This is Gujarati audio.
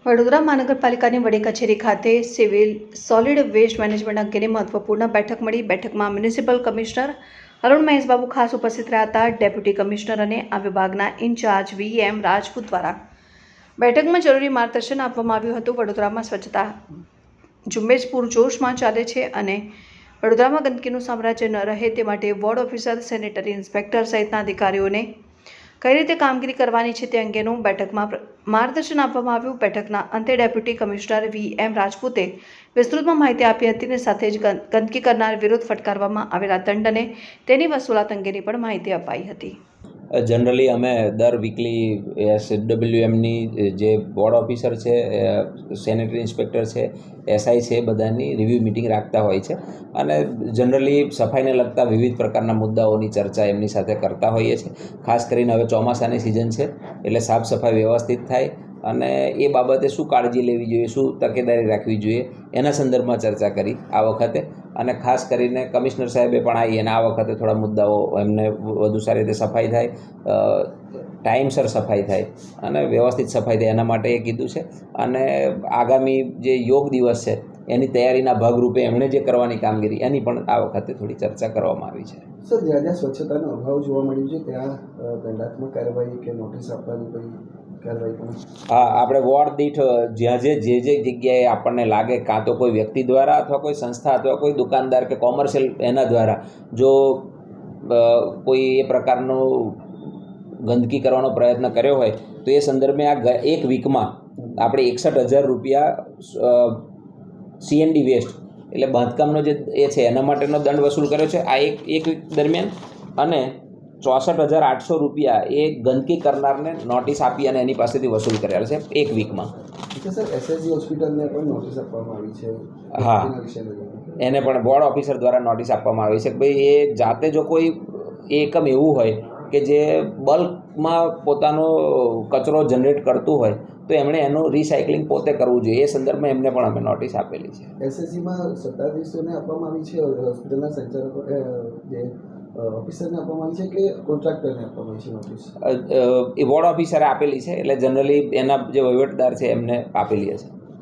વડોદરા મહાનગરપાલિકાની વડી કચેરી ખાતે સિવિલ સોલિડ વેસ્ટ મેનેજમેન્ટ અંગેની મહત્વપૂર્ણ બેઠક મળી. બેઠકમાં મ્યુનિસિપલ કમિશનર અરુણ મહેશબાબુ ખાસ ઉપસ્થિત રહ્યા હતા. ડેપ્યુટી કમિશનર અને આ વિભાગના ઇન્ચાર્જ VM રાજપૂત દ્વારા બેઠકમાં જરૂરી માર્ગદર્શન આપવામાં આવ્યું હતું. વડોદરામાં સ્વચ્છતા ઝુંબેશ પૂરજોશમાં ચાલે છે અને વડોદરામાં ગંદકીનું સામ્રાજ્ય ન રહે તે માટે વોર્ડ ઓફિસર, સેનેટરી ઇન્સ્પેક્ટર સહિતના અધિકારીઓને કઈ રીતે કામગીરી કરવાની છે તે અંગેનું બેઠકમાં માર્ગદર્શન આપવામાં આવ્યું. બેઠકના અંતે ડેપ્યુટી કમિશનર VM રાજપૂતે વિસ્તૃતમાં માહિતી આપી હતી અને સાથે જ ગંદકી કરનાર વિરુદ્ધ ફટકારવામાં આવેલા દંડ અને તેની વસૂલાત અંગેની પણ માહિતી અપાઈ હતી. જનરલી અમે દર વીકલી SWMની જે બોર્ડ ઓફિસર છે, સેનેટરી ઇન્સ્પેક્ટર છે, SI છે, બધાની રિવ્યૂ મિટિંગ રાખતા હોય છે અને જનરલી સફાઈને લગતા વિવિધ પ્રકારના મુદ્દાઓની ચર્ચા એમની સાથે કરતા હોઈએ છીએ. ખાસ કરીને હવે ચોમાસાની સિઝન છે એટલે સાફ સફાઈ વ્યવસ્થિત થાય અને એ બાબતે શું કાળજી લેવી જોઈએ, શું તકેદારી રાખવી જોઈએ એના સંદર્ભમાં ચર્ચા કરી આ વખતે. અને ખાસ કરીને કમિશનર સાહેબે પણ આવી અને આ વખતે થોડા મુદ્દાઓ એમને વધુ સારી રીતે સફાઈ થાય, ટાઈમસર સફાઈ થાય અને વ્યવસ્થિત સફાઈ થાય એના માટે એ કીધું છે. અને આગામી જે યોગ દિવસ છે એની તૈયારીના ભાગરૂપે એમણે જે કરવાની કામગીરી એની પણ આ વખતે થોડી ચર્ચા કરવામાં આવી છે. સર, જ્યાં જ્યાં સ્વચ્છતાનો અભાવ જોવા મળ્યું છે ત્યાં દંડાત્મક કાર્યવાહી કે નોટિસ આપવાની કોઈ કાર્યવાહી પણ? હા, આપણે વોર્ડ દીઠ જ્યાં જે જગ્યાએ આપણને લાગે, કાં તો કોઈ વ્યક્તિ દ્વારા અથવા કોઈ સંસ્થા અથવા કોઈ દુકાનદાર કે કોમર્શિયલ એના દ્વારા જો કોઈ એ પ્રકારનો ગંદકી કરવાનો પ્રયત્ન કર્યો હોય તો એ સંદર્ભે આ એક વીકમાં આપણે 61,000 રૂપિયા CND વેસ્ટ એટલે બાંધકામનો જે એ છે એના માટેનો દંડ વસૂલ કર્યો છે આ એક વીક દરમિયાન. અને 64,800 રૂપિયા એ ગંદકી કરનારને નોટિસ આપી અને એની પાસેથી વસૂલ કરેલ છે એક વીકમાં. સર, SSG હોસ્પિટલને પણ નોટિસ આપવામાં આવી છે? હા, એને પણ બોર્ડ ઓફિસર દ્વારા નોટિસ આપવામાં આવી છે કે ભાઈ એ જાતે જો કોઈ એકમ એવું હોય કે જે બલ્કમાં પોતાનો કચરો જનરેટ કરતું હોય તો એમણે એનું રિસાયકલિંગ પોતે કરવું જોઈએ. એ સંદર્ભમાં એમને પણ અમે નોટિસ આપેલી છે. SSGમાં સત્તાધીશોને આપવામાં આવી છે, હોસ્પિટલના સંચાલકો જે ઓફિસરને આપવામાં આવી છે કે કોન્ટ્રાક્ટરને આપવામાં આવી છે નોટિસ? એ વોર્ડ ઓફિસરે આપેલી છે એટલે જનરલી એના જે વહીવટદાર છે એમને આપેલી હશે.